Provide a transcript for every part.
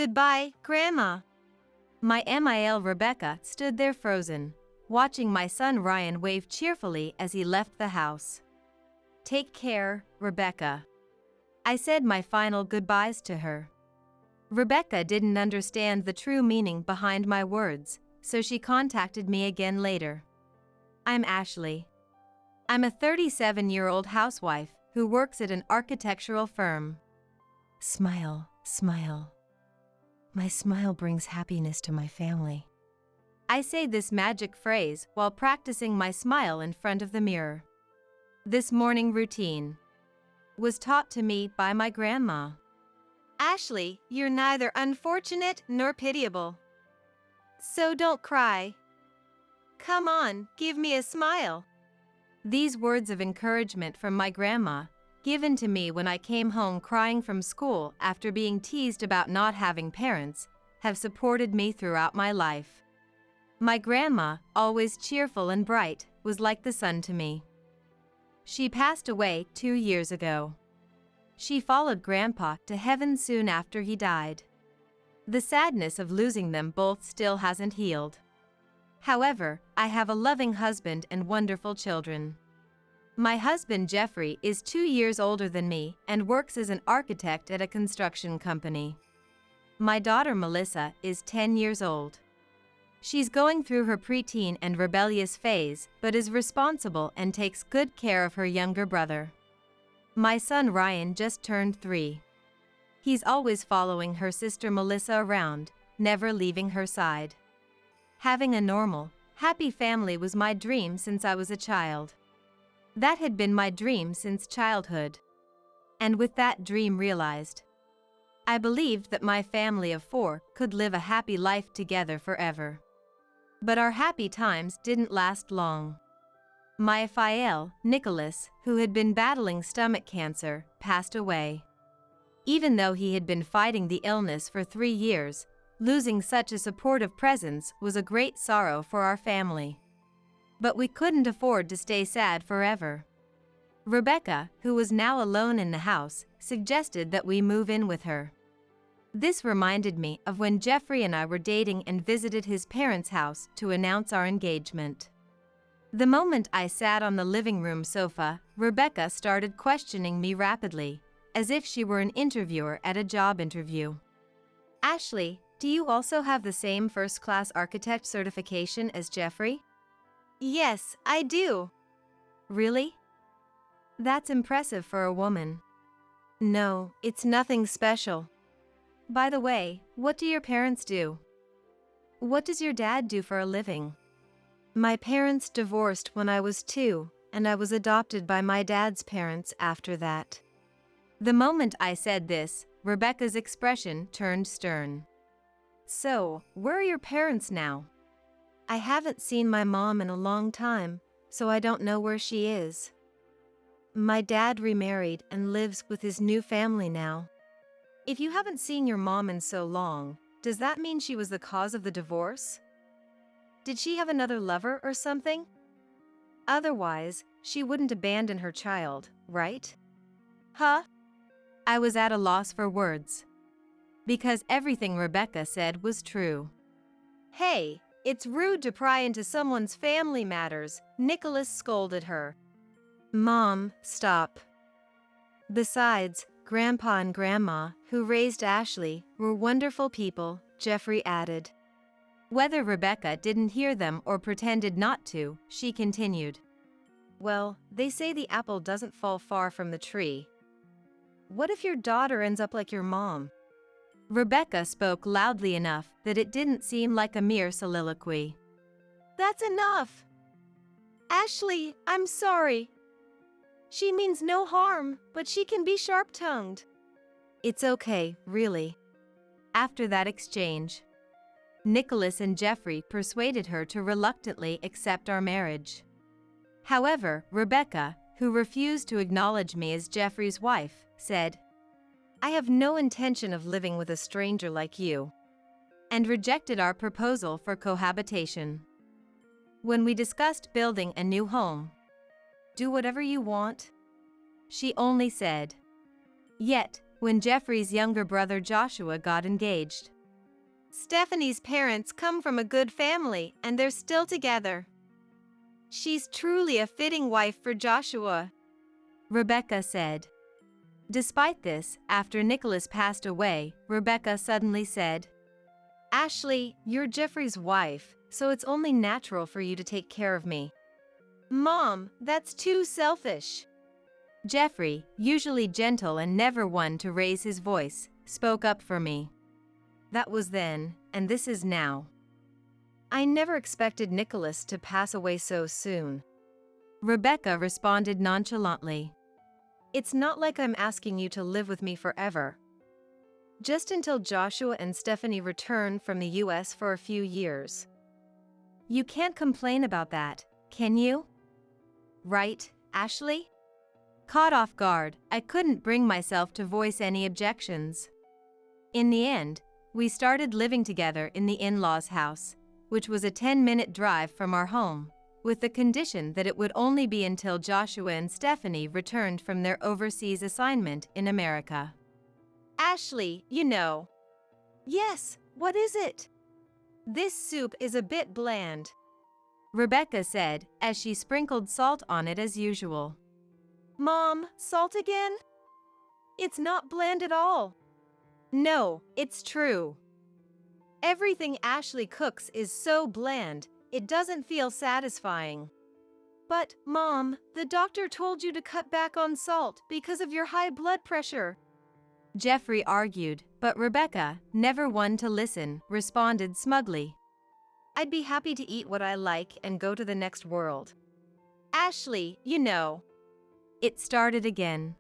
Goodbye, Grandma. My MIL Rebecca stood there frozen, watching my son Ryan wave cheerfully as he left the house. Take care, Rebecca. I said my final goodbyes to her. Rebecca didn't understand the true meaning behind my words, so she contacted me again later. I'm Ashley. I'm a 37-year-old housewife who works at an architectural firm. Smile, smile. My smile brings happiness to my family. I say this magic phrase while practicing my smile in front of the mirror. This morning routine was taught to me by my grandma. Ashley, you're neither unfortunate nor pitiable. So don't cry. Come on, give me a smile. These words of encouragement from my grandma, given to me when I came home crying from school after being teased about not having parents, have supported me throughout my life. My grandma, always cheerful and bright, was like the sun to me. She passed away 2 years ago. She followed Grandpa to heaven soon after he died. The sadness of losing them both still hasn't healed. However, I have a loving husband and wonderful children. My husband Jeffrey is 2 years older than me and works as an architect at a construction company. My daughter Melissa is 10 years old. She's going through her preteen and rebellious phase, but is responsible and takes good care of her younger brother. My son Ryan just turned 3. He's always following her sister Melissa around, never leaving her side. Having a normal, happy family was my dream since I was a child. That had been my dream since childhood. And with that dream realized, I believed that my family of 4 could live a happy life together forever. But our happy times didn't last long. My Fael, Nicholas, who had been battling stomach cancer, passed away. Even though he had been fighting the illness for 3 years, losing such a supportive presence was a great sorrow for our family. But we couldn't afford to stay sad forever. Rebecca, who was now alone in the house, suggested that we move in with her. This reminded me of when Jeffrey and I were dating and visited his parents' house to announce our engagement. The moment I sat on the living room sofa, Rebecca started questioning me rapidly, as if she were an interviewer at a job interview. Ashley, do you also have the same first-class architect certification as Jeffrey? Yes, I do. Really? That's impressive for a woman. No, it's nothing special. By the way, what do your parents do? What does your dad do for a living? My parents divorced when I was 2, and I was adopted by my dad's parents after that. The moment I said this, Rebecca's expression turned stern. So, where are your parents now? I haven't seen my mom in a long time, so I don't know where she is. My dad remarried and lives with his new family now. If you haven't seen your mom in so long, does that mean she was the cause of the divorce? Did she have another lover or something? Otherwise, she wouldn't abandon her child, right? Huh? I was at a loss for words. Because everything Rebecca said was true. Hey, it's rude to pry into someone's family matters, Nicholas scolded her. Mom, stop. Besides, Grandpa and Grandma, who raised Ashley, were wonderful people, Jeffrey added. Whether Rebecca didn't hear them or pretended not to, she continued. Well, they say the apple doesn't fall far from the tree. What if your daughter ends up like your mom? Rebecca spoke loudly enough that it didn't seem like a mere soliloquy. That's enough! Ashley, I'm sorry. She means no harm, but she can be sharp-tongued. It's okay, really. After that exchange, Nicholas and Jeffrey persuaded her to reluctantly accept our marriage. However, Rebecca, who refused to acknowledge me as Jeffrey's wife, said, I have no intention of living with a stranger like you, and rejected our proposal for cohabitation. When we discussed building a new home, do whatever you want, she only said. Yet, when Jeffrey's younger brother Joshua got engaged, Stephanie's parents come from a good family and they're still together. She's truly a fitting wife for Joshua, Rebecca said. Despite this, after Nicholas passed away, Rebecca suddenly said, Ashley, you're Jeffrey's wife, so it's only natural for you to take care of me. Mom, that's too selfish. Jeffrey, usually gentle and never one to raise his voice, spoke up for me. That was then, and this is now. I never expected Nicholas to pass away so soon. Rebecca responded nonchalantly. It's not like I'm asking you to live with me forever. Just until Joshua and Stephanie return from the US for a few years. You can't complain about that, can you? Right, Ashley? Caught off guard, I couldn't bring myself to voice any objections. In the end, we started living together in the in-laws' house, which was a 10-minute drive from our home, with the condition that it would only be until Joshua and Stephanie returned from their overseas assignment in America. Ashley, you know. Yes, what is it? This soup is a bit bland, Rebecca said as she sprinkled salt on it as usual. Mom, salt again? It's not bland at all. No, it's true. Everything Ashley cooks is so bland, it doesn't feel satisfying. But, Mom, the doctor told you to cut back on salt because of your high blood pressure. Jeffrey argued, but Rebecca, never one to listen, responded smugly. I'd be happy to eat what I like and go to the next world. Ashley, you know. It started again.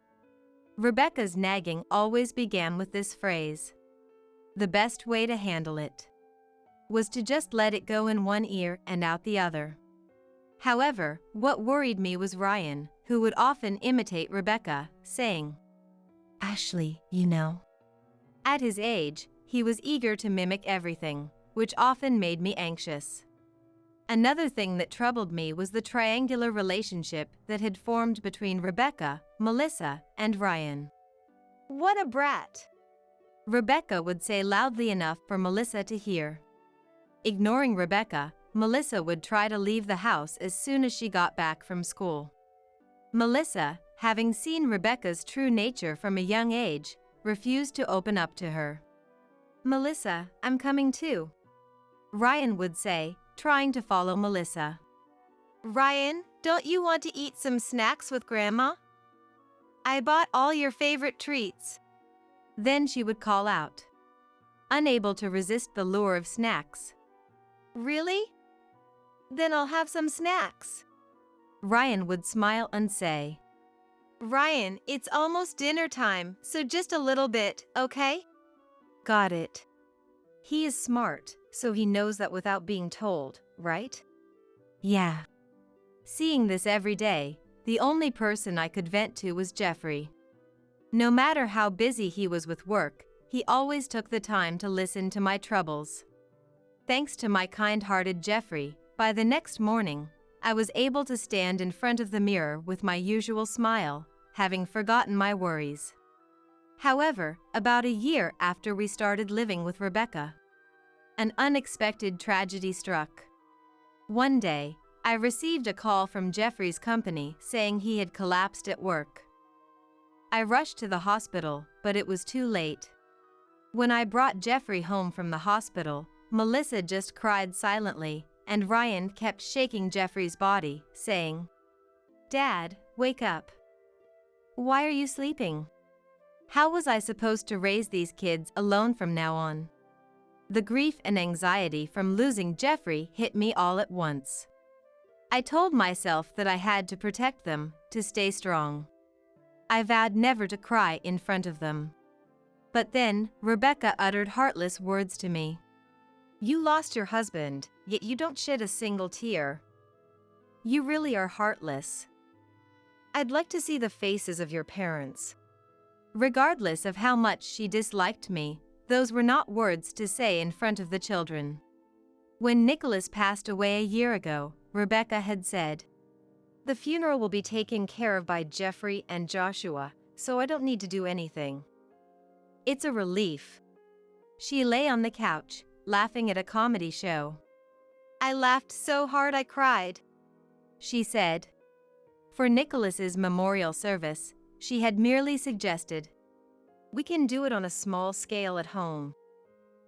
Rebecca's nagging always began with this phrase. The best way to handle it was to just let it go in one ear and out the other. However, what worried me was Ryan, who would often imitate Rebecca, saying, Ashley, you know. At his age, he was eager to mimic everything, which often made me anxious. Another thing that troubled me was the triangular relationship that had formed between Rebecca, Melissa, and Ryan. What a brat! Rebecca would say loudly enough for Melissa to hear. Ignoring Rebecca, Melissa would try to leave the house as soon as she got back from school. Melissa, having seen Rebecca's true nature from a young age, refused to open up to her. Melissa, I'm coming too, Ryan would say, trying to follow Melissa. Ryan, don't you want to eat some snacks with Grandma? I bought all your favorite treats. Then she would call out, unable to resist the lure of snacks. Really? Then I'll have some snacks. Ryan would smile and say, Ryan, it's almost dinner time, so just a little bit, okay? Got it. He is smart, so he knows that without being told, right? Yeah. Seeing this every day, the only person I could vent to was Jeffrey. No matter how busy he was with work, he always took the time to listen to my troubles. Thanks to my kind-hearted Jeffrey, by the next morning, I was able to stand in front of the mirror with my usual smile, having forgotten my worries. However, about a year after we started living with Rebecca, an unexpected tragedy struck. One day, I received a call from Jeffrey's company saying he had collapsed at work. I rushed to the hospital, but it was too late. When I brought Jeffrey home from the hospital, Melissa just cried silently, and Ryan kept shaking Jeffrey's body, saying, Dad, wake up. Why are you sleeping? How was I supposed to raise these kids alone from now on? The grief and anxiety from losing Jeffrey hit me all at once. I told myself that I had to protect them, to stay strong. I vowed never to cry in front of them. But then, Rebecca uttered heartless words to me. You lost your husband, yet you don't shed a single tear. You really are heartless. I'd like to see the faces of your parents. Regardless of how much she disliked me, those were not words to say in front of the children. When Nicholas passed away a year ago, Rebecca had said, The funeral will be taken care of by Jeffrey and Joshua, so I don't need to do anything. It's a relief. She lay on the couch, laughing at a comedy show. "I laughed so hard I cried," she said. For Nicholas's memorial service, she had merely suggested, "We can do it on a small scale at home,"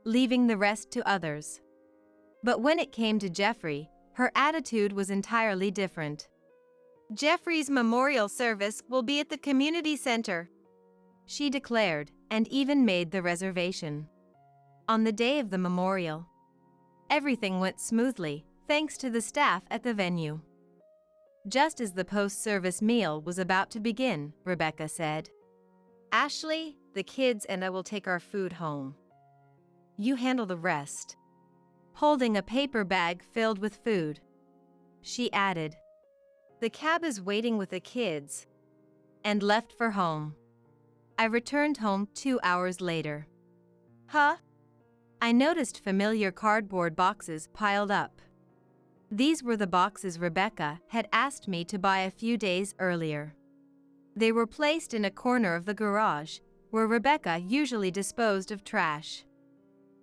leaving the rest to others. But when it came to Jeffrey, her attitude was entirely different. "Jeffrey's memorial service will be at the community center," she declared, and even made the reservation. On the day of the memorial, everything went smoothly, thanks to the staff at the venue. Just as the post-service meal was about to begin, Rebecca said, "Ashley, the kids and I will take our food home. You handle the rest," holding a paper bag filled with food. She added, "The cab is waiting with the kids," and left for home. I returned home 2 hours later. Huh? I noticed familiar cardboard boxes piled up. These were the boxes Rebecca had asked me to buy a few days earlier. They were placed in a corner of the garage, where Rebecca usually disposed of trash.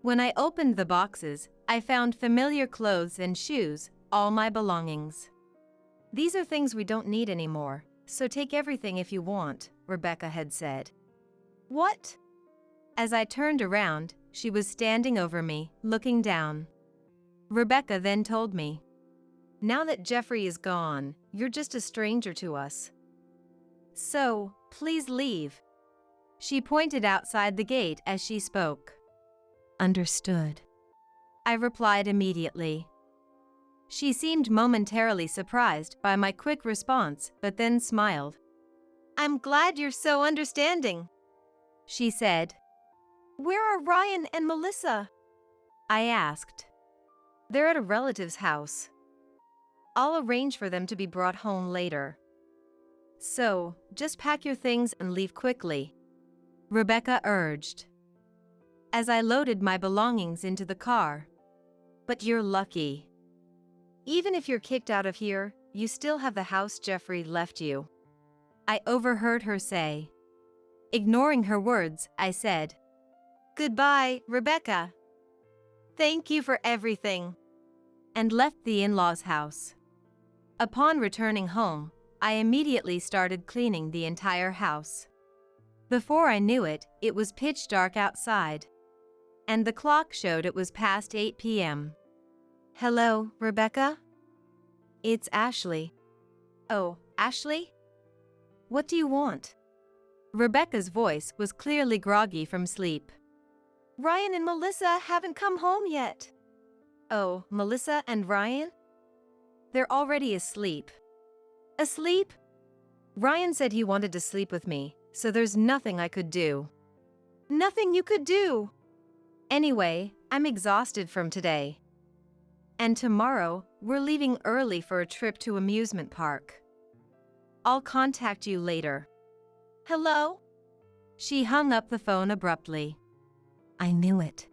When I opened the boxes, I found familiar clothes and shoes, all my belongings. "These are things we don't need anymore, so take everything if you want," Rebecca had said. "What?" As I turned around, she was standing over me, looking down. Rebecca then told me, "Now that Jeffrey is gone, you're just a stranger to us. So, please leave." She pointed outside the gate as she spoke. "Understood," I replied immediately. She seemed momentarily surprised by my quick response, but then smiled. "I'm glad you're so understanding," she said. "Where are Ryan and Melissa?" I asked. "They're at a relative's house. I'll arrange for them to be brought home later. So, just pack your things and leave quickly," Rebecca urged. As I loaded my belongings into the car. "But you're lucky. Even if you're kicked out of here, you still have the house Jeffrey left you," I overheard her say. Ignoring her words, I said, "Goodbye, Rebecca. Thank you for everything," and left the in-laws' house. Upon returning home, I immediately started cleaning the entire house. Before I knew it, it was pitch dark outside, and the clock showed it was past 8 p.m. "Hello, Rebecca? It's Ashley." "Oh, Ashley? What do you want?" Rebecca's voice was clearly groggy from sleep. "Ryan and Melissa haven't come home yet." "Oh, Melissa and Ryan? They're already asleep." "Asleep?" "Ryan said he wanted to sleep with me, so there's nothing I could do." "Nothing you could do?" "Anyway, I'm exhausted from today. And tomorrow, we're leaving early for a trip to amusement park. I'll contact you later." "Hello?" She hung up the phone abruptly. I knew it.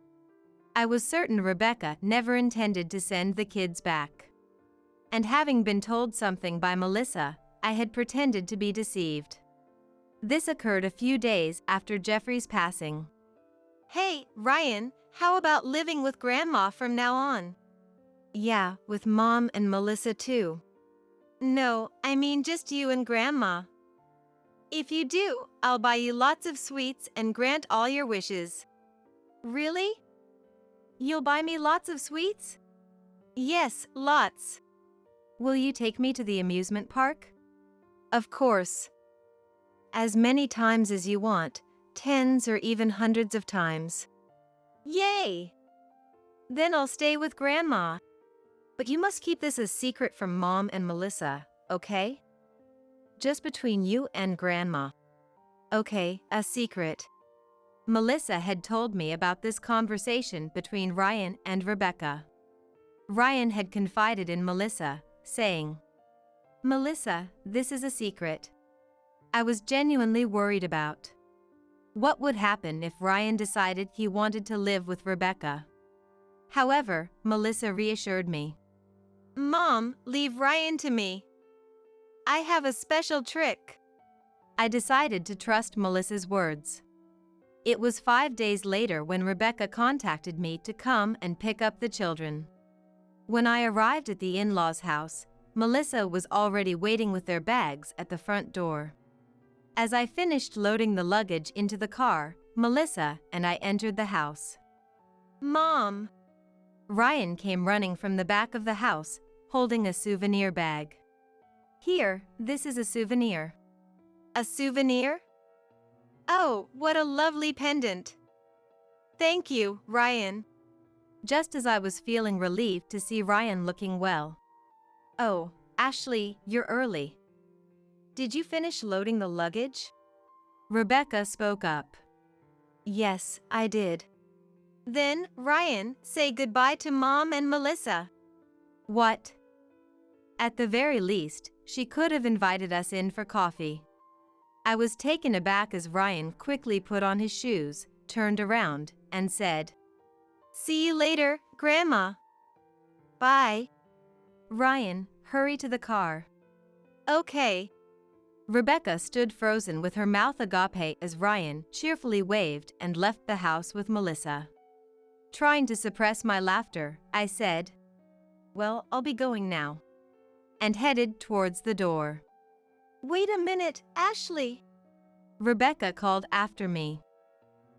I was certain Rebecca never intended to send the kids back. And having been told something by Melissa, I had pretended to be deceived. This occurred a few days after Jeffrey's passing. "Hey, Ryan, how about living with Grandma from now on?" "Yeah, with Mom and Melissa too." "No, I mean just you and Grandma." "If you do, I'll buy you lots of sweets and grant all your wishes." "Really? You'll buy me lots of sweets?" "Yes, lots." "Will you take me to the amusement park?" "Of course. As many times as you want, tens or even hundreds of times." "Yay! Then I'll stay with Grandma. But you must keep this a secret from Mom and Melissa, okay? Just between you and Grandma." "Okay, a secret." Melissa had told me about this conversation between Ryan and Rebecca. Ryan had confided in Melissa, saying, "Melissa, this is a secret." I was genuinely worried about what would happen if Ryan decided he wanted to live with Rebecca. However, Melissa reassured me. "Mom, leave Ryan to me. I have a special trick." I decided to trust Melissa's words. It was 5 days later when Rebecca contacted me to come and pick up the children. When I arrived at the in-laws' house, Melissa was already waiting with their bags at the front door. As I finished loading the luggage into the car, Melissa and I entered the house. "Mom!" Ryan came running from the back of the house, holding a souvenir bag. "Here, this is a souvenir." "A souvenir? Oh, what a lovely pendant. Thank you, Ryan." Just as I was feeling relieved to see Ryan looking well. "Oh, Ashley, you're early. Did you finish loading the luggage?" Rebecca spoke up. "Yes, I did." "Then, Ryan, say goodbye to Mom and Melissa." "What?" At the very least, she could have invited us in for coffee. I was taken aback as Ryan quickly put on his shoes, turned around, and said, "See you later, Grandma." "Bye." "Ryan, hurry to the car." "Okay." Rebecca stood frozen with her mouth agape as Ryan cheerfully waved and left the house with Melissa. Trying to suppress my laughter, I said, "Well, I'll be going now," and headed towards the door. "Wait a minute, Ashley," Rebecca called after me.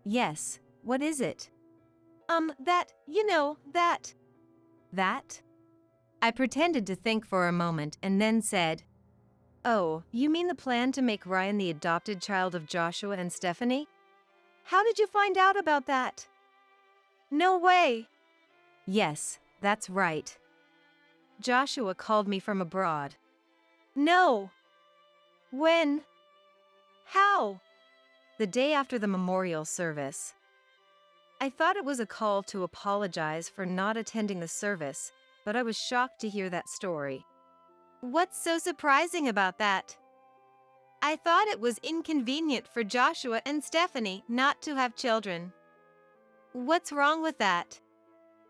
"Yes, what is it?" That. That? I pretended to think for a moment and then said, "Oh, you mean the plan to make Ryan the adopted child of Joshua and Stephanie? How did you find out about that?" "No way." "Yes, that's right. Joshua called me from abroad." "No. When? How?" "The day after the memorial service." I thought it was a call to apologize for not attending the service, but I was shocked to hear that story. "What's so surprising about that?" "I thought it was inconvenient for Joshua and Stephanie not to have children." "What's wrong with that?"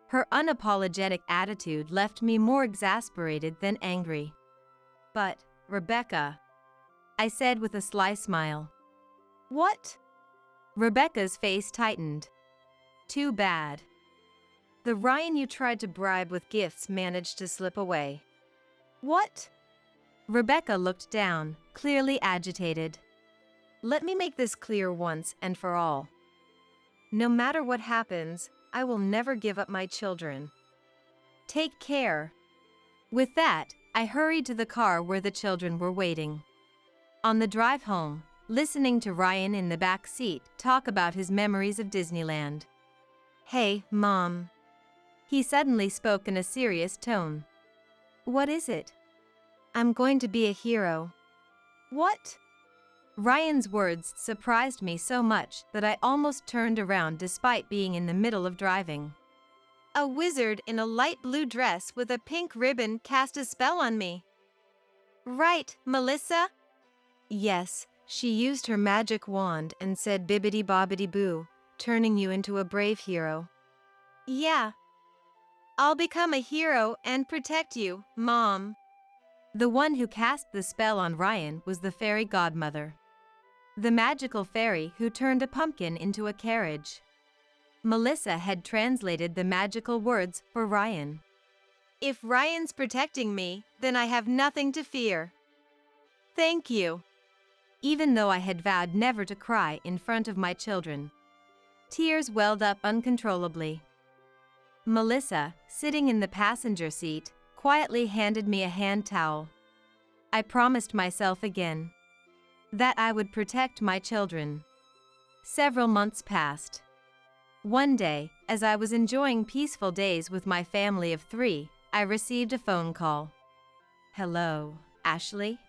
Her unapologetic attitude left me more exasperated than angry. "But, Rebecca," I said with a sly smile. "What?" Rebecca's face tightened. "Too bad. The Ryan you tried to bribe with gifts managed to slip away." "What?" Rebecca looked down, clearly agitated. "Let me make this clear once and for all. No matter what happens, I will never give up my children. Take care." With that, I hurried to the car where the children were waiting. On the drive home, listening to Ryan in the back seat talk about his memories of Disneyland. "Hey, Mom." He suddenly spoke in a serious tone. "What is it?" "I'm going to be a hero." "What?" Ryan's words surprised me so much that I almost turned around despite being in the middle of driving. "A wizard in a light blue dress with a pink ribbon cast a spell on me." "Right, Melissa?" "Yes, she used her magic wand and said bibbidi bobbidi boo, turning you into a brave hero." "Yeah. I'll become a hero and protect you, Mom." The one who cast the spell on Ryan was the fairy godmother. The magical fairy who turned a pumpkin into a carriage. Melissa had translated the magical words for Ryan. "If Ryan's protecting me, then I have nothing to fear. Thank you." Even though I had vowed never to cry in front of my children, tears welled up uncontrollably. Melissa, sitting in the passenger seat, quietly handed me a hand towel. I promised myself again that I would protect my children. Several months passed. One day, as I was enjoying peaceful days with my family of 3, I received a phone call. "Hello, Ashley?"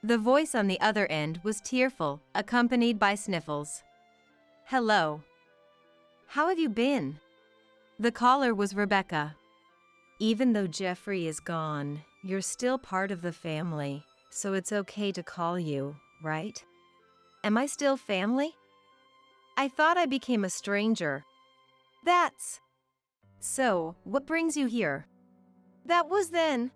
The voice on the other end was tearful, accompanied by sniffles. "Hello. How have you been?" The caller was Rebecca. "Even though Jeffrey is gone, you're still part of the family, so it's okay to call you, right? Am I still family? I thought I became a stranger." "That's..." "So, what brings you here?" "That was then.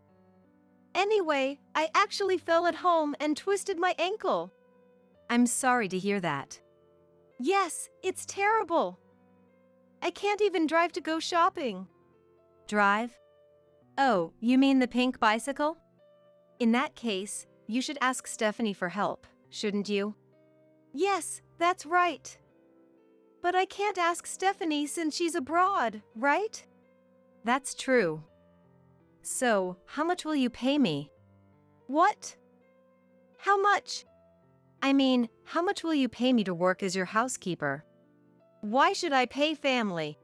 Anyway, I actually fell at home and twisted my ankle." "I'm sorry to hear that." Yes, it's terrible. I can't even drive to go shopping. Drive? Oh, you mean the pink bicycle? In that case, you should ask Stephanie for help, shouldn't you? Yes, that's right. But I can't ask Stephanie since she's abroad, right? That's true. So, how much will you pay me? What? How much? I mean, how much will you pay me to work as your housekeeper? Why should I pay family?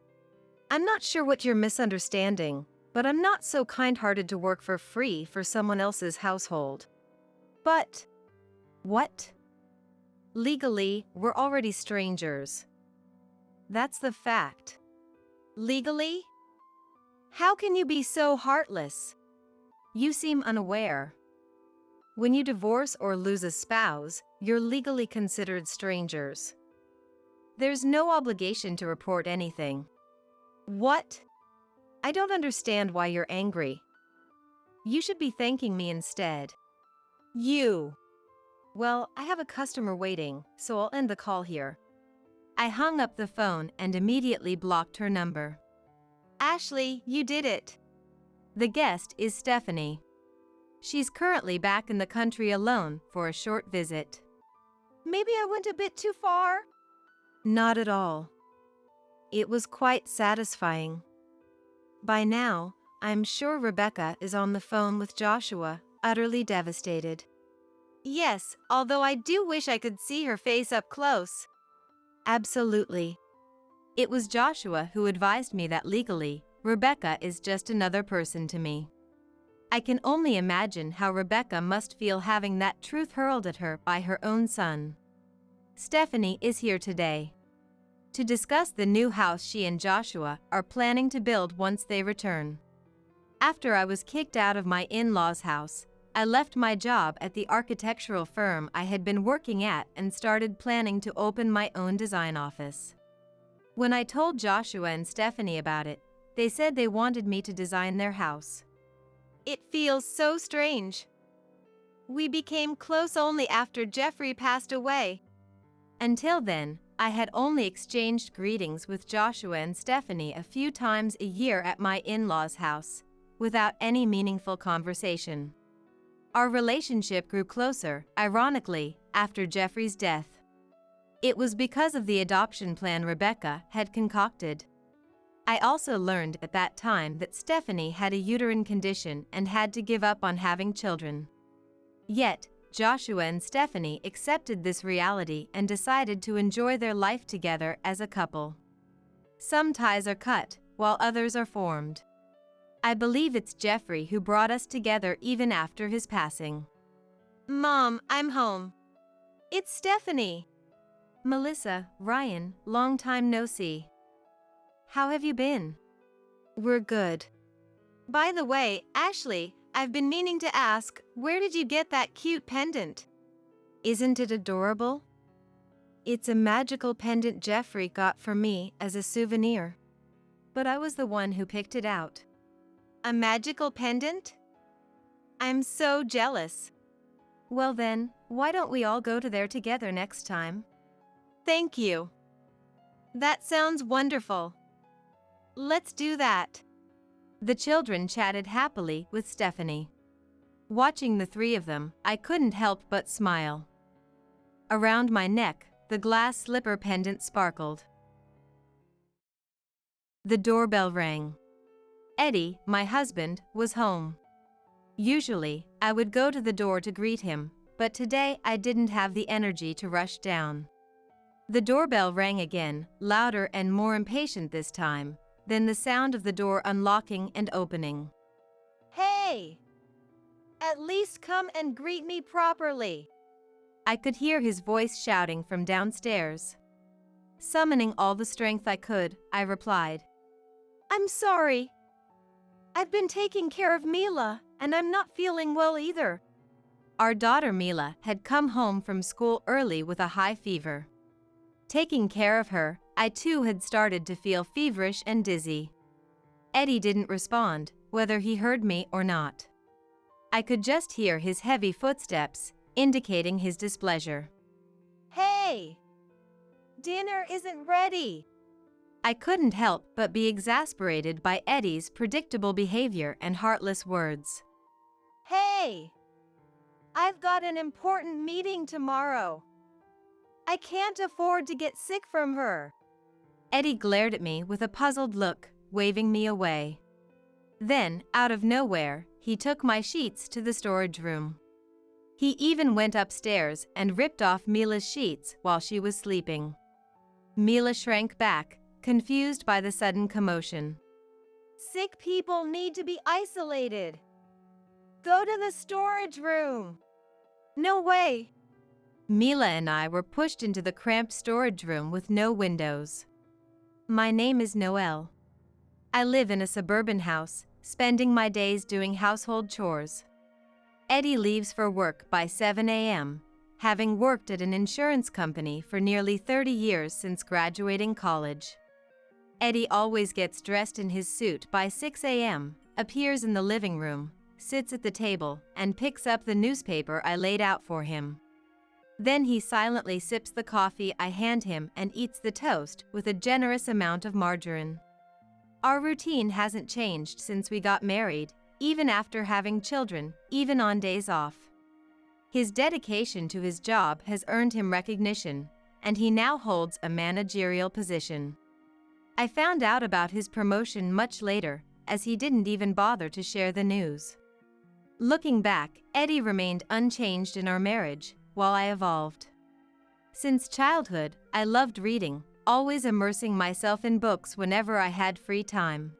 I'm not sure what you're misunderstanding, but I'm not so kind-hearted to work for free for someone else's household. But... What? Legally, we're already strangers. That's the fact. Legally? How can you be so heartless? You seem unaware. When you divorce or lose a spouse, you're legally considered strangers. There's no obligation to report anything. What? I don't understand why you're angry. You should be thanking me instead. You. Well, I have a customer waiting, so I'll end the call here. I hung up the phone and immediately blocked her number. Ashley, you did it. The guest is Stephanie. She's currently back in the country alone for a short visit. Maybe I went a bit too far? Not at all. It was quite satisfying. By now, I'm sure Rebecca is on the phone with Joshua, utterly devastated. Yes, although I do wish I could see her face up close. Absolutely. It was Joshua who advised me that legally, Rebecca is just another person to me. I can only imagine how Rebecca must feel having that truth hurled at her by her own son. Stephanie is here today to discuss the new house she and Joshua are planning to build once they return. After I was kicked out of my in-laws' house, I left my job at the architectural firm I had been working at and started planning to open my own design office. When I told Joshua and Stephanie about it, they said they wanted me to design their house. It feels so strange. We became close only after Jeffrey passed away. Until then, I had only exchanged greetings with Joshua and Stephanie a few times a year at my in-laws' house, without any meaningful conversation. Our relationship grew closer, ironically, after Jeffrey's death. It was because of the adoption plan Rebecca had concocted. I also learned at that time that Stephanie had a uterine condition and had to give up on having children. Yet, Joshua and Stephanie accepted this reality and decided to enjoy their life together as a couple. Some ties are cut, while others are formed. I believe it's Jeffrey who brought us together even after his passing. Mom, I'm home. It's Stephanie. Melissa, Ryan, long time no see. How have you been? We're good. By the way, Ashley, I've been meaning to ask, where did you get that cute pendant? Isn't it adorable? It's a magical pendant Jeffrey got for me as a souvenir. But I was the one who picked it out. A magical pendant? I'm so jealous. Well then, why don't we all go to there together next time? Thank you. That sounds wonderful. Let's do that. The children chatted happily with Stephanie. Watching the three of them, I couldn't help but smile. Around my neck, the glass slipper pendant sparkled. The doorbell rang. Eddie, my husband, was home. Usually, I would go to the door to greet him, but today I didn't have the energy to rush down. The doorbell rang again, louder and more impatient this time, than the sound of the door unlocking and opening. Hey! At least come and greet me properly. I could hear his voice shouting from downstairs. Summoning all the strength I could, I replied. I'm sorry. I've been taking care of Mila, and I'm not feeling well either. Our daughter Mila had come home from school early with a high fever. Taking care of her, I too had started to feel feverish and dizzy. Eddie didn't respond, whether he heard me or not. I could just hear his heavy footsteps, indicating his displeasure. Hey! Dinner isn't ready. I couldn't help but be exasperated by Eddie's predictable behavior and heartless words. Hey! I've got an important meeting tomorrow. I can't afford to get sick from her. Eddie glared at me with a puzzled look, waving me away. Then, out of nowhere, he took my sheets to the storage room. He even went upstairs and ripped off Mila's sheets while she was sleeping. Mila shrank back, confused by the sudden commotion. Sick people need to be isolated. Go to the storage room. No way. Mila and I were pushed into the cramped storage room with no windows. My name is Noelle. I live in a suburban house, spending my days doing household chores. Eddie leaves for work by 7 a.m., having worked at an insurance company for nearly 30 years since graduating college. Eddie always gets dressed in his suit by 6 a.m., appears in the living room, sits at the table, and picks up the newspaper I laid out for him. Then he silently sips the coffee I hand him and eats the toast with a generous amount of margarine. Our routine hasn't changed since we got married, even after having children, even on days off. His dedication to his job has earned him recognition, and he now holds a managerial position. I found out about his promotion much later, as he didn't even bother to share the news. Looking back, Eddie remained unchanged in our marriage, while I evolved. Since childhood, I loved reading, always immersing myself in books whenever I had free time.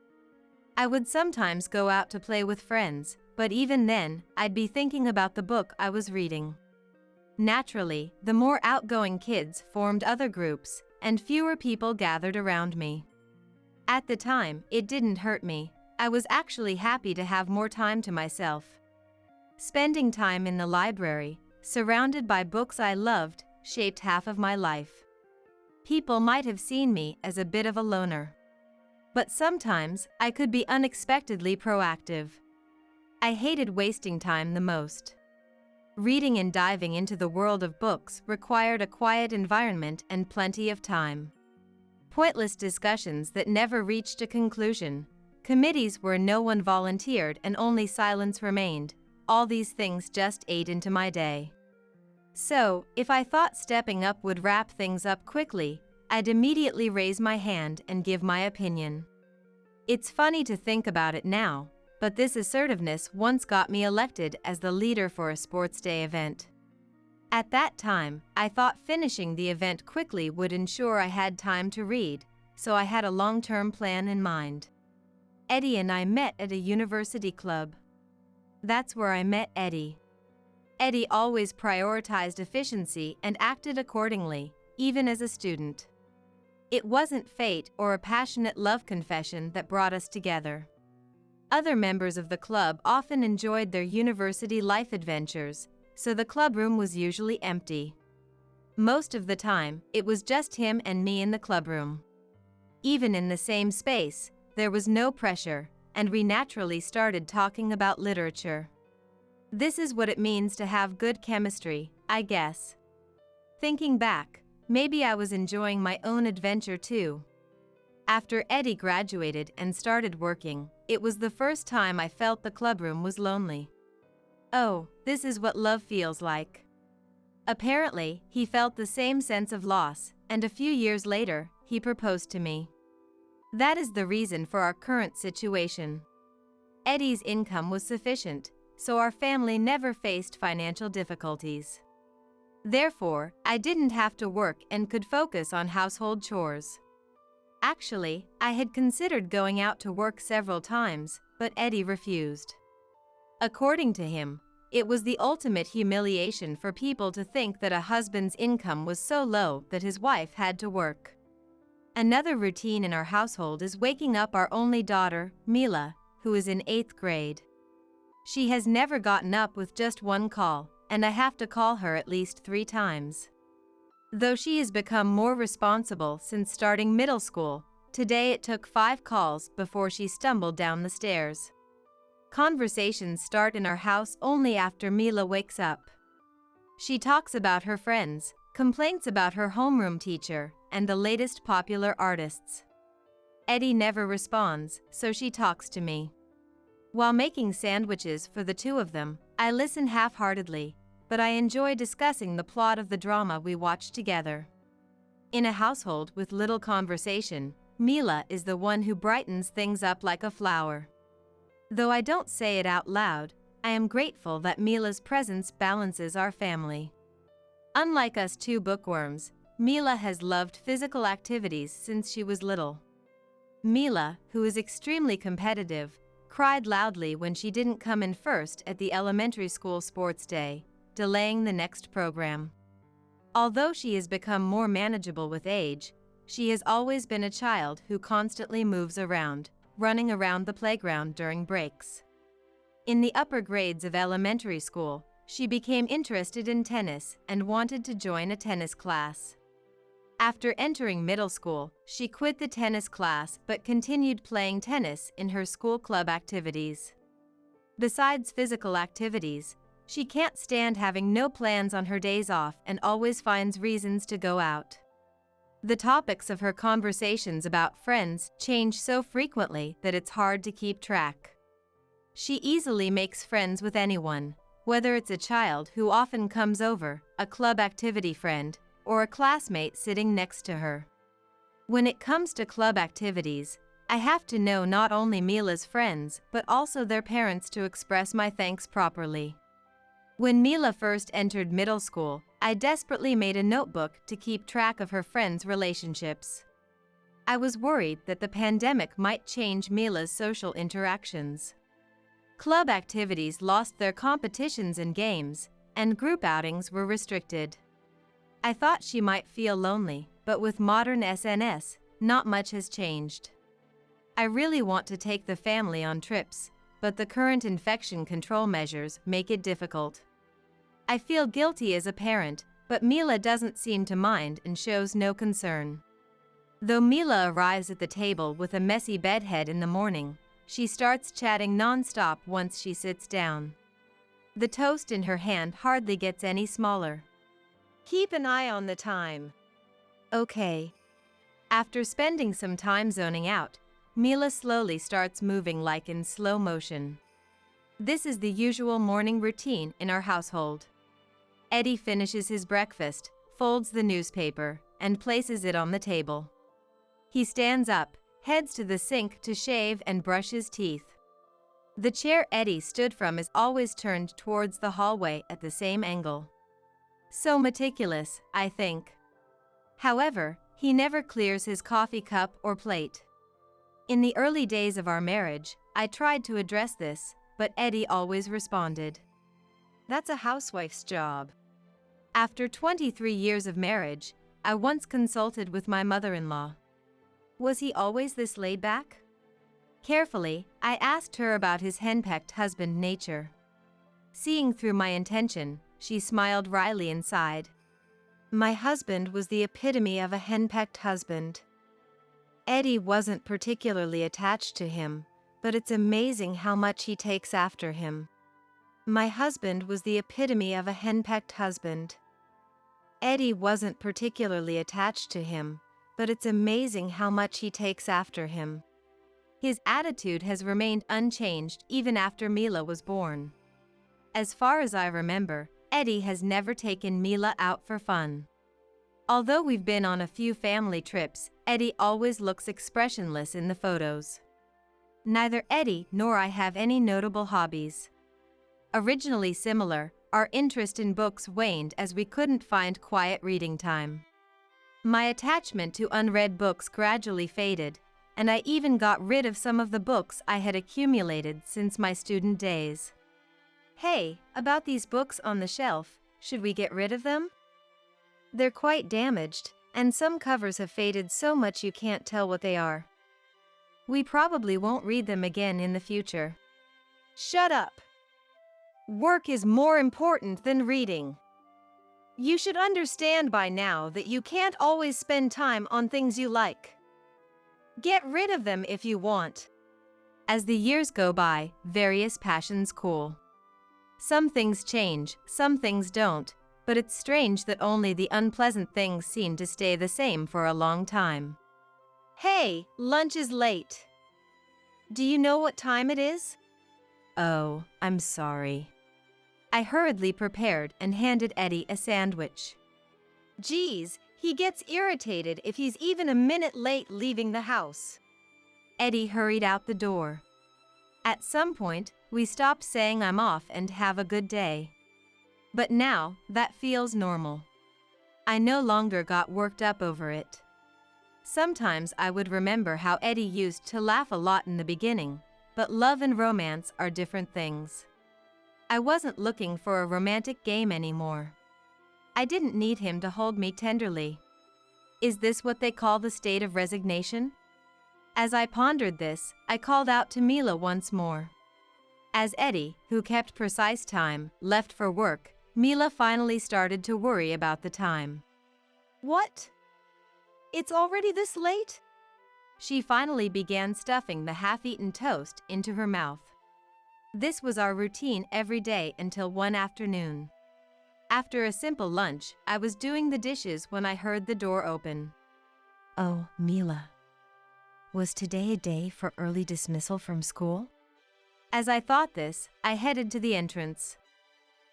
I would sometimes go out to play with friends, but even then, I'd be thinking about the book I was reading. Naturally, the more outgoing kids formed other groups, and fewer people gathered around me. At the time, it didn't hurt me. I was actually happy to have more time to myself. Spending time in the library, surrounded by books I loved, shaped half of my life. People might have seen me as a bit of a loner. But sometimes, I could be unexpectedly proactive. I hated wasting time the most. Reading and diving into the world of books required a quiet environment and plenty of time. Pointless discussions that never reached a conclusion, committees where no one volunteered and only silence remained, all these things just ate into my day. So, if I thought stepping up would wrap things up quickly, I'd immediately raise my hand and give my opinion. It's funny to think about it now, but this assertiveness once got me elected as the leader for a sports day event. At that time, I thought finishing the event quickly would ensure I had time to read, so I had a long-term plan in mind. Eddie and I met at a university club. That's where I met Eddie. Eddie always prioritized efficiency and acted accordingly, even as a student. It wasn't fate or a passionate love confession that brought us together. Other members of the club often enjoyed their university life adventures, so the clubroom was usually empty. Most of the time, it was just him and me in the clubroom. Even in the same space, there was no pressure, and we naturally started talking about literature. This is what it means to have good chemistry, I guess. Thinking back, maybe I was enjoying my own adventure too. After Eddie graduated and started working, it was the first time I felt the clubroom was lonely. Oh, this is what love feels like. Apparently, he felt the same sense of loss, and a few years later, he proposed to me. That is the reason for our current situation. Eddie's income was sufficient, so our family never faced financial difficulties. Therefore, I didn't have to work and could focus on household chores. Actually, I had considered going out to work several times, but Eddie refused. According to him, it was the ultimate humiliation for people to think that a husband's income was so low that his wife had to work. Another routine in our household is waking up our only daughter, Mila, who is in 8th grade. She has never gotten up with just one call, and I have to call her at least 3 times. Though she has become more responsible since starting middle school, today it took 5 calls before she stumbled down the stairs. Conversations start in our house only after Mila wakes up. She talks about her friends, complains about her homeroom teacher, and the latest popular artists. Eddie never responds, so she talks to me. While making sandwiches for the two of them, I listen half-heartedly, but I enjoy discussing the plot of the drama we watch together. In a household with little conversation, Mila is the one who brightens things up like a flower. Though I don't say it out loud, I am grateful that Mila's presence balances our family. Unlike us two bookworms, Mila has loved physical activities since she was little. Mila, who is extremely competitive, cried loudly when she didn't come in first at the elementary school sports day, delaying the next program. Although she has become more manageable with age, she has always been a child who constantly moves around, running around the playground during breaks. In the upper grades of elementary school, she became interested in tennis and wanted to join a tennis class. After entering middle school, she quit the tennis class but continued playing tennis in her school club activities. Besides physical activities, she can't stand having no plans on her days off and always finds reasons to go out. The topics of her conversations about friends change so frequently that it's hard to keep track. She easily makes friends with anyone, whether it's a child who often comes over, a club activity friend, or a classmate sitting next to her. When it comes to club activities, I have to know not only Mila's friends but also their parents to express my thanks properly. When Mila first entered middle school, I desperately made a notebook to keep track of her friends' relationships. I was worried that the pandemic might change Mila's social interactions. Club activities lost their competitions and games, and group outings were restricted. I thought she might feel lonely, but with modern SNS, not much has changed. I really want to take the family on trips, but the current infection control measures make it difficult. I feel guilty as a parent, but Mila doesn't seem to mind and shows no concern. Though Mila arrives at the table with a messy bedhead in the morning, she starts chatting non-stop once she sits down. The toast in her hand hardly gets any smaller. Keep an eye on the time. Okay. After spending some time zoning out, Mila slowly starts moving like in slow motion. This is the usual morning routine in our household. Eddie finishes his breakfast, folds the newspaper, and places it on the table. He stands up, heads to the sink to shave and brush his teeth. The chair Eddie stood from is always turned towards the hallway at the same angle. So meticulous, I think. However, he never clears his coffee cup or plate. In the early days of our marriage, I tried to address this, but Eddie always responded, "That's a housewife's job." After 23 years of marriage, I once consulted with my mother-in-law. Was he always this laid back? Carefully, I asked her about his henpecked husband nature. Seeing through my intention, she smiled wryly and sighed. My husband was the epitome of a henpecked husband. Eddie wasn't particularly attached to him, but it's amazing how much he takes after him. My husband was the epitome of a henpecked husband. Eddie wasn't particularly attached to him, but it's amazing how much he takes after him. His attitude has remained unchanged even after Mila was born. As far as I remember, Eddie has never taken Mila out for fun. Although we've been on a few family trips, Eddie always looks expressionless in the photos. Neither Eddie nor I have any notable hobbies. Originally similar, our interest in books waned as we couldn't find quiet reading time. My attachment to unread books gradually faded, and I even got rid of some of the books I had accumulated since my student days. Hey, about these books on the shelf, should we get rid of them? They're quite damaged, and some covers have faded so much you can't tell what they are. We probably won't read them again in the future. Shut up! Work is more important than reading. You should understand by now that you can't always spend time on things you like. Get rid of them if you want. As the years go by, various passions cool. Some things change, some things don't, but it's strange that only the unpleasant things seem to stay the same for a long time. Hey, lunch is late. Do you know what time it is? Oh, I'm sorry. I hurriedly prepared and handed Eddie a sandwich. Geez, he gets irritated if he's even a minute late leaving the house. Eddie hurried out the door. At some point, we stopped saying I'm off and have a good day. But now, that feels normal. I no longer got worked up over it. Sometimes I would remember how Eddie used to laugh a lot in the beginning, but love and romance are different things. I wasn't looking for a romantic game anymore. I didn't need him to hold me tenderly. Is this what they call the state of resignation? As I pondered this, I called out to Mila once more. As Eddie, who kept precise time, left for work, Mila finally started to worry about the time. What? It's already this late? She finally began stuffing the half-eaten toast into her mouth. This was our routine every day until one afternoon. After a simple lunch, I was doing the dishes when I heard the door open. Oh, Mila. Was today a day for early dismissal from school? As I thought this, I headed to the entrance.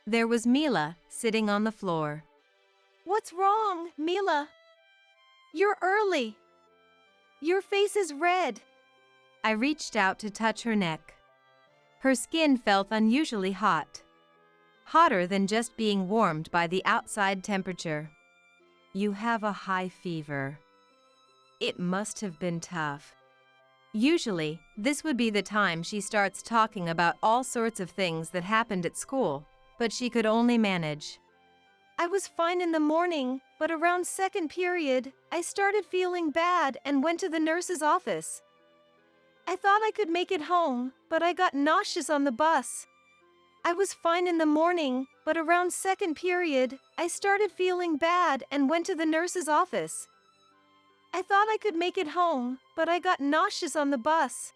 There was Mila, sitting on the floor. What's wrong, Mila? You're early. Your face is red. I reached out to touch her neck. Her skin felt unusually hot. Hotter than just being warmed by the outside temperature. You have a high fever. It must have been tough. Usually, this would be the time she starts talking about all sorts of things that happened at school, but she could only manage. I was fine in the morning, but around second period, I started feeling bad and went to the nurse's office. I thought I could make it home, but I got nauseous on the bus. I was fine in the morning, but around second period, I started feeling bad and went to the nurse's office. I thought I could make it home, but I got nauseous on the bus.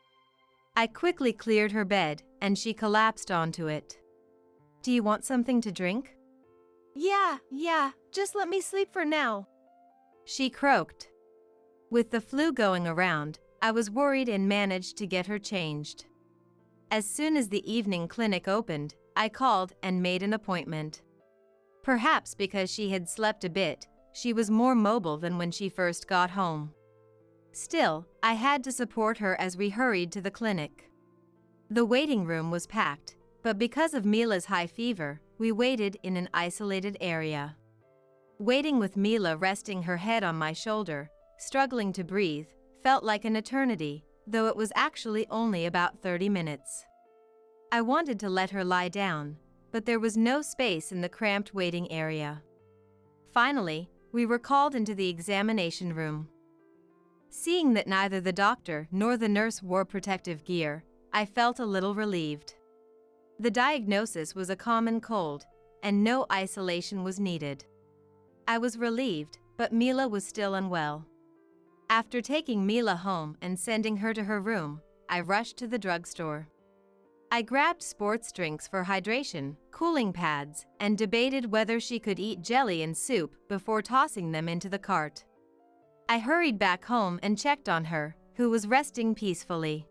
I quickly cleared her bed, and she collapsed onto it. Do you want something to drink? Yeah, just let me sleep for now. She croaked. With the flu going around, I was worried and managed to get her changed. As soon as the evening clinic opened, I called and made an appointment. Perhaps because she had slept a bit, she was more mobile than when she first got home. Still, I had to support her as we hurried to the clinic. The waiting room was packed, but because of Mila's high fever, we waited in an isolated area. Waiting with Mila resting her head on my shoulder, struggling to breathe, felt like an eternity, though it was actually only about 30 minutes. I wanted to let her lie down, but there was no space in the cramped waiting area. Finally, we were called into the examination room. Seeing that neither the doctor nor the nurse wore protective gear, I felt a little relieved. The diagnosis was a common cold, and no isolation was needed. I was relieved, but Mila was still unwell. After taking Mila home and sending her to her room, I rushed to the drugstore. I grabbed sports drinks for hydration, cooling pads, and debated whether she could eat jelly and soup before tossing them into the cart. I hurried back home and checked on her, who was resting peacefully.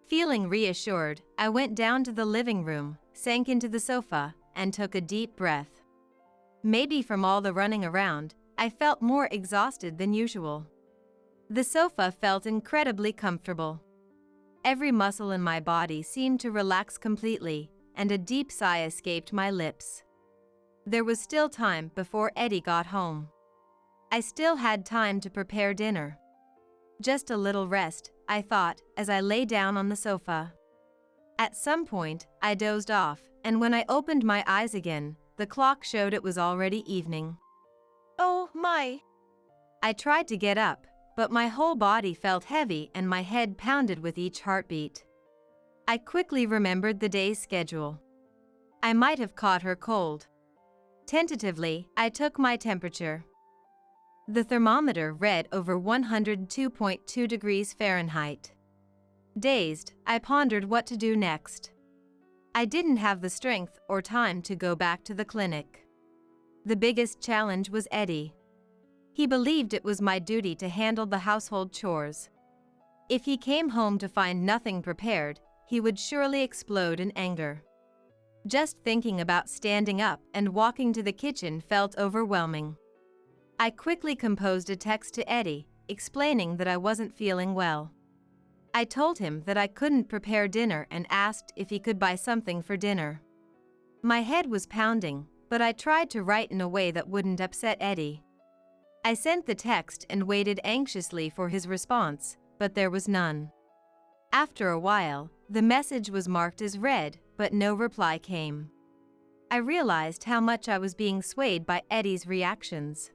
Feeling reassured, I went down to the living room, sank into the sofa, and took a deep breath. Maybe from all the running around, I felt more exhausted than usual. The sofa felt incredibly comfortable. Every muscle in my body seemed to relax completely, and a deep sigh escaped my lips. There was still time before Eddie got home. I still had time to prepare dinner. Just a little rest, I thought, as I lay down on the sofa. At some point, I dozed off, and when I opened my eyes again, the clock showed it was already evening. Oh my! I tried to get up, but my whole body felt heavy and my head pounded with each heartbeat. I quickly remembered the day's schedule. I might have caught her cold. Tentatively, I took my temperature. The thermometer read over 102.2 degrees Fahrenheit. Dazed, I pondered what to do next. I didn't have the strength or time to go back to the clinic. The biggest challenge was Eddie. He believed it was my duty to handle the household chores. If he came home to find nothing prepared, he would surely explode in anger. Just thinking about standing up and walking to the kitchen felt overwhelming. I quickly composed a text to Eddie, explaining that I wasn't feeling well. I told him that I couldn't prepare dinner and asked if he could buy something for dinner. My head was pounding, but I tried to write in a way that wouldn't upset Eddie. I sent the text and waited anxiously for his response, but there was none. After a while, the message was marked as read, but no reply came. I realized how much I was being swayed by Eddie's reactions.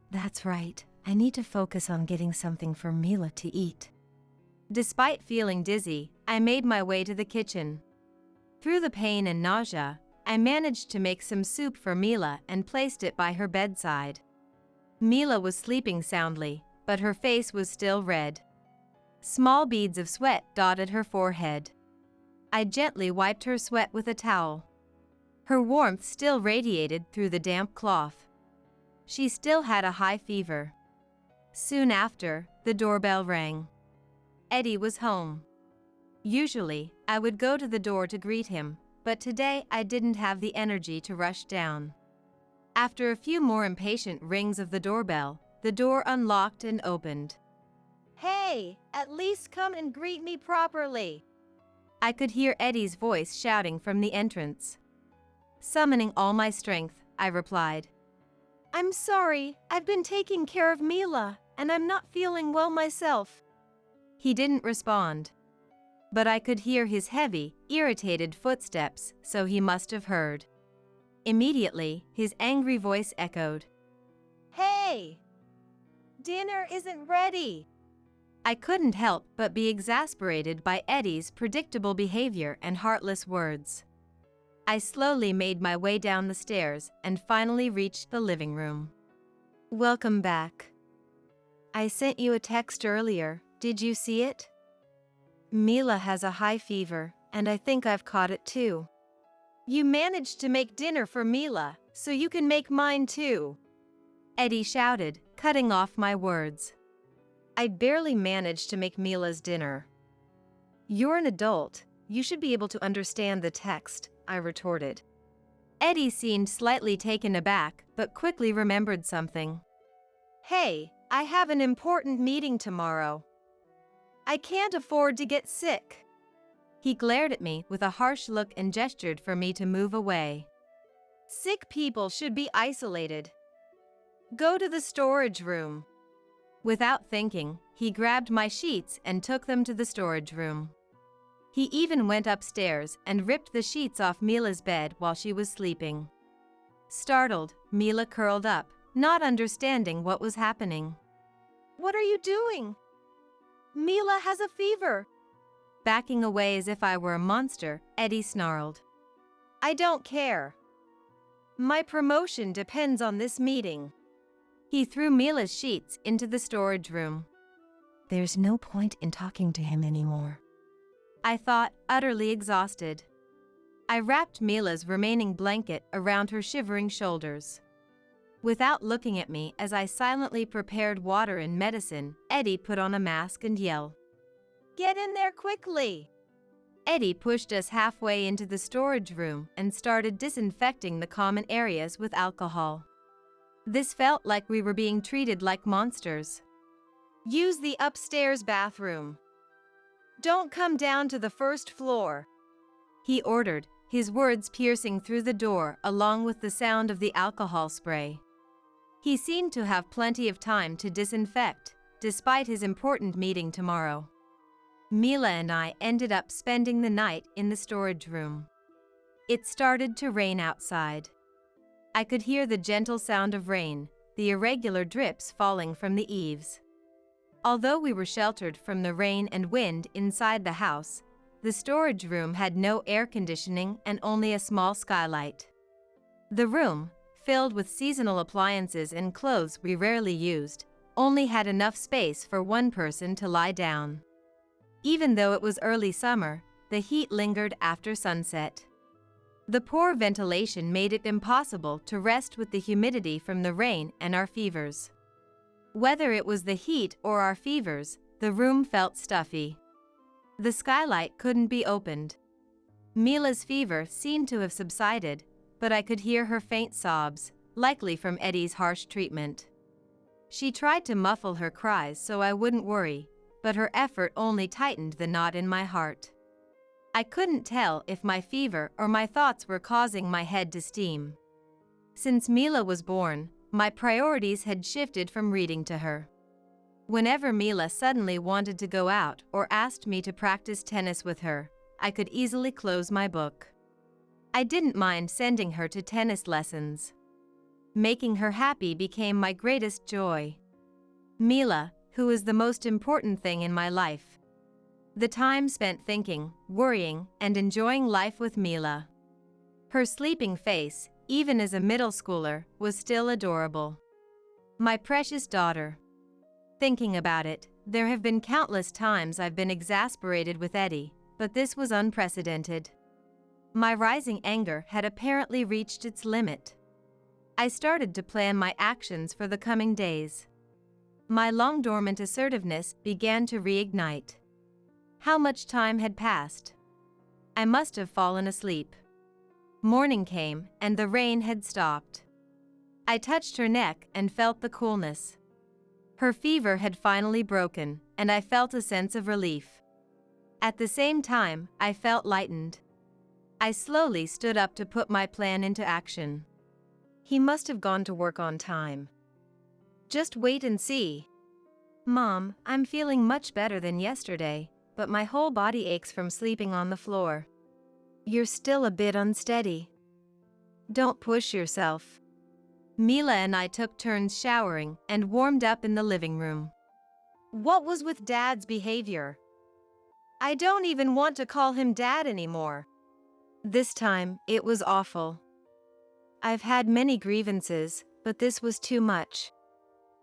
That's right, I need to focus on getting something for Mila to eat. Despite feeling dizzy, I made my way to the kitchen. Through the pain and nausea, I managed to make some soup for Mila and placed it by her bedside. Mila was sleeping soundly, but her face was still red. Small beads of sweat dotted her forehead. I gently wiped her sweat with a towel. Her warmth still radiated through the damp cloth. She still had a high fever. Soon after, the doorbell rang. Eddie was home. Usually, I would go to the door to greet him, but today I didn't have the energy to rush down. After a few more impatient rings of the doorbell, the door unlocked and opened. "Hey, at least come and greet me properly." I could hear Eddie's voice shouting from the entrance. Summoning all my strength, I replied, "I'm sorry, I've been taking care of Mila, and I'm not feeling well myself." He didn't respond. But I could hear his heavy, irritated footsteps, so he must have heard. Immediately, his angry voice echoed. "Hey! Dinner isn't ready!" I couldn't help but be exasperated by Eddie's predictable behavior and heartless words. I slowly made my way down the stairs and finally reached the living room. "Welcome back. I sent you a text earlier, did you see it? Mila has a high fever, and I think I've caught it too." "You managed to make dinner for Mila, so you can make mine too," Eddie shouted, cutting off my words. "I barely managed to make Mila's dinner." "You're an adult, you should be able to understand the text," I retorted. Eddie seemed slightly taken aback, but quickly remembered something. "Hey, I have an important meeting tomorrow. I can't afford to get sick." He glared at me with a harsh look and gestured for me to move away. "Sick people should be isolated. Go to the storage room." Without thinking, he grabbed my sheets and took them to the storage room. He even went upstairs and ripped the sheets off Mila's bed while she was sleeping. Startled, Mila curled up, not understanding what was happening. "What are you doing? Mila has a fever." Backing away as if I were a monster, Eddie snarled. "I don't care. My promotion depends on this meeting." He threw Mila's sheets into the storage room. There's no point in talking to him anymore, I thought, utterly exhausted. I wrapped Mila's remaining blanket around her shivering shoulders. Without looking at me as I silently prepared water and medicine, Eddie put on a mask and yelled, "Get in there quickly!" Eddie pushed us halfway into the storage room and started disinfecting the common areas with alcohol. This felt like we were being treated like monsters. "Use the upstairs bathroom. Don't come down to the first floor," he ordered, his words piercing through the door along with the sound of the alcohol spray. He seemed to have plenty of time to disinfect, despite his important meeting tomorrow. Mila and I ended up spending the night in the storage room. It started to rain outside. I could hear the gentle sound of rain, the irregular drips falling from the eaves. Although we were sheltered from the rain and wind inside the house, the storage room had no air conditioning and only a small skylight. The room, filled with seasonal appliances and clothes we rarely used, only had enough space for one person to lie down. Even though it was early summer, the heat lingered after sunset. The poor ventilation made it impossible to rest with the humidity from the rain and our fevers. Whether it was the heat or our fevers, the room felt stuffy. The skylight couldn't be opened. Mila's fever seemed to have subsided, but I could hear her faint sobs, likely from Eddie's harsh treatment. She tried to muffle her cries so I wouldn't worry, but her effort only tightened the knot in my heart. I couldn't tell if my fever or my thoughts were causing my head to steam. Since Mila was born, my priorities had shifted from reading to her. Whenever Mila suddenly wanted to go out or asked me to practice tennis with her, I could easily close my book. I didn't mind sending her to tennis lessons. Making her happy became my greatest joy. Mila, who is the most important thing in my life. The time spent thinking, worrying, and enjoying life with Mila. Her sleeping face, even as a middle schooler, was still adorable. My precious daughter. Thinking about it, there have been countless times I've been exasperated with Eddie, but this was unprecedented. My rising anger had apparently reached its limit. I started to plan my actions for the coming days. My long-dormant assertiveness began to reignite. How much time had passed? I must have fallen asleep. Morning came, and the rain had stopped. I touched her neck and felt the coolness. Her fever had finally broken, and I felt a sense of relief. At the same time, I felt lightened. I slowly stood up to put my plan into action. He must have gone to work on time. Just wait and see. Mom, I'm feeling much better than yesterday, but my whole body aches from sleeping on the floor. You're still a bit unsteady. Don't push yourself. Mila and I took turns showering and warmed up in the living room. What was with Dad's behavior? I don't even want to call him Dad anymore. This time, it was awful. I've had many grievances, but this was too much.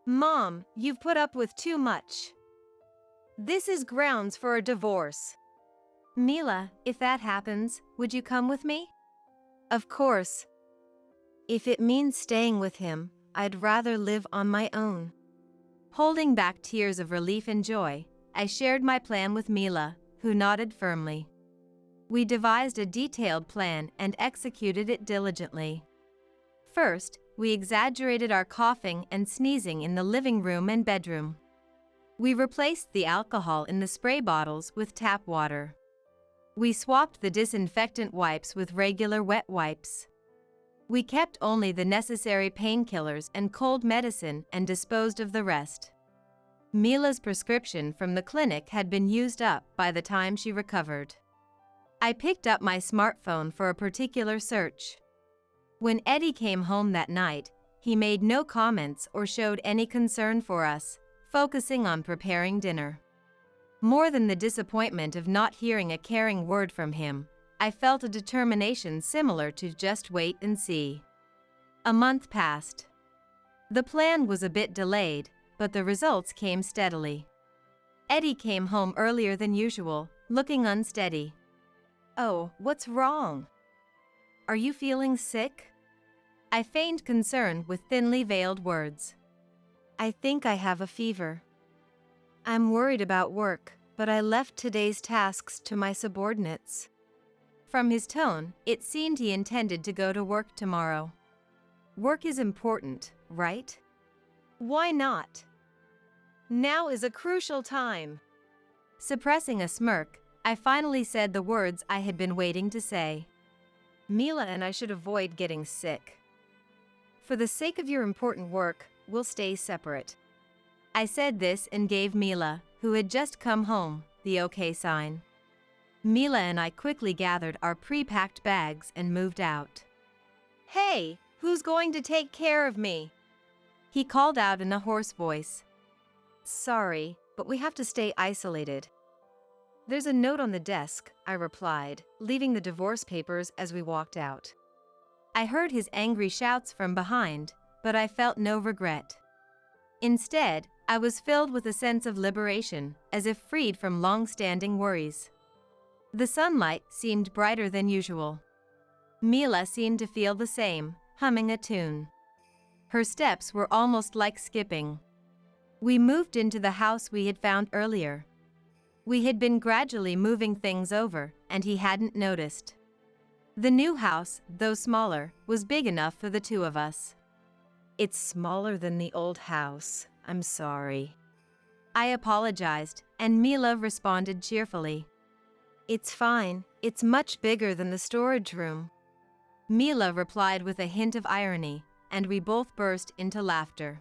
Mom, you've put up with too much. This is grounds for a divorce. Mila, if that happens, would you come with me? Of course. If it means staying with him, I'd rather live on my own. Holding back tears of relief and joy, I shared my plan with Mila, who nodded firmly. We devised a detailed plan and executed it diligently. First, we exaggerated our coughing and sneezing in the living room and bedroom. We replaced the alcohol in the spray bottles with tap water. We swapped the disinfectant wipes with regular wet wipes. We kept only the necessary painkillers and cold medicine and disposed of the rest. Mila's prescription from the clinic had been used up by the time she recovered. I picked up my smartphone for a particular search. When Eddie came home that night, he made no comments or showed any concern for us, focusing on preparing dinner. More than the disappointment of not hearing a caring word from him, I felt a determination similar to just wait and see. A month passed. The plan was a bit delayed, but the results came steadily. Eddie came home earlier than usual, looking unsteady. Oh, what's wrong? Are you feeling sick? I feigned concern with thinly veiled words. I think I have a fever. I'm worried about work, but I left today's tasks to my subordinates. From his tone, it seemed he intended to go to work tomorrow. Work is important, right? Why not? Now is a crucial time. Suppressing a smirk, I finally said the words I had been waiting to say. Mila and I should avoid getting sick. For the sake of your important work, we'll stay separate. I said this and gave Mila, who had just come home, the okay sign. Mila and I quickly gathered our pre-packed bags and moved out. Hey, who's going to take care of me? He called out in a hoarse voice. Sorry, but we have to stay isolated. There's a note on the desk, I replied, leaving the divorce papers as we walked out. I heard his angry shouts from behind, but I felt no regret. Instead, I was filled with a sense of liberation, as if freed from long-standing worries. The sunlight seemed brighter than usual. Mila seemed to feel the same, humming a tune. Her steps were almost like skipping. We moved into the house we had found earlier. We had been gradually moving things over, and he hadn't noticed. The new house, though smaller, was big enough for the two of us. "It's smaller than the old house. I'm sorry." I apologized, and Mila responded cheerfully. "It's fine. It's much bigger than the storage room." Mila replied with a hint of irony, and we both burst into laughter.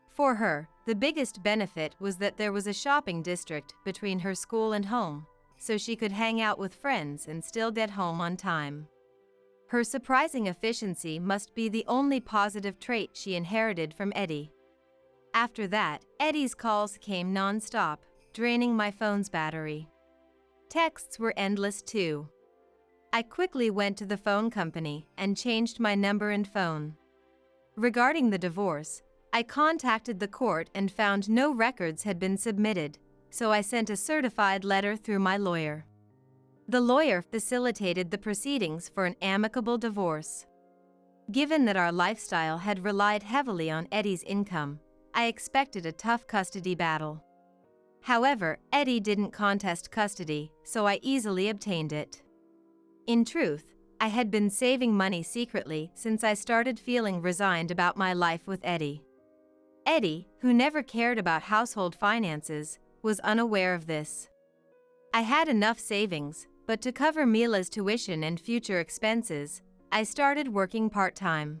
For her, the biggest benefit was that there was a shopping district between her school and home, so she could hang out with friends and still get home on time. Her surprising efficiency must be the only positive trait she inherited from Eddie. After that, Eddie's calls came non-stop, draining my phone's battery. Texts were endless too. I quickly went to the phone company and changed my number and phone. Regarding the divorce, I contacted the court and found no records had been submitted, so I sent a certified letter through my lawyer. The lawyer facilitated the proceedings for an amicable divorce. Given that our lifestyle had relied heavily on Eddie's income, I expected a tough custody battle. However, Eddie didn't contest custody, so I easily obtained it. In truth, I had been saving money secretly since I started feeling resigned about my life with Eddie. Eddie, who never cared about household finances, was unaware of this. I had enough savings, but to cover Mila's tuition and future expenses, I started working part-time.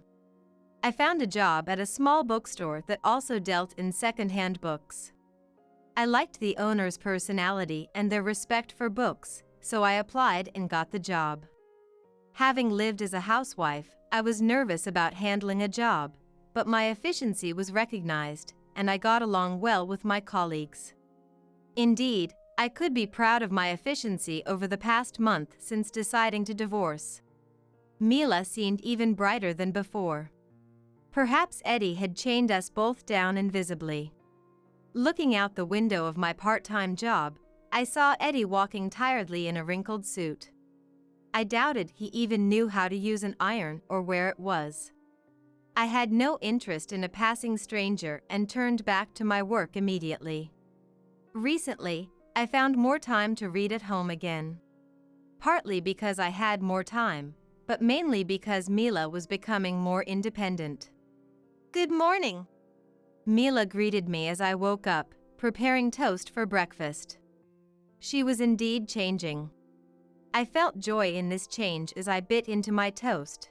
I found a job at a small bookstore that also dealt in second-hand books. I liked the owner's personality and their respect for books, so I applied and got the job. Having lived as a housewife, I was nervous about handling a job, but my efficiency was recognized, and I got along well with my colleagues. Indeed, I could be proud of my efficiency over the past month since deciding to divorce. Mila seemed even brighter than before. Perhaps Eddie had chained us both down invisibly. Looking out the window of my part-time job, I saw Eddie walking tiredly in a wrinkled suit. I doubted he even knew how to use an iron or where it was. I had no interest in a passing stranger and turned back to my work immediately. Recently, I found more time to read at home again. Partly because I had more time, but mainly because Mila was becoming more independent. "Good morning." Mila greeted me as I woke up, preparing toast for breakfast. She was indeed changing. I felt joy in this change as I bit into my toast,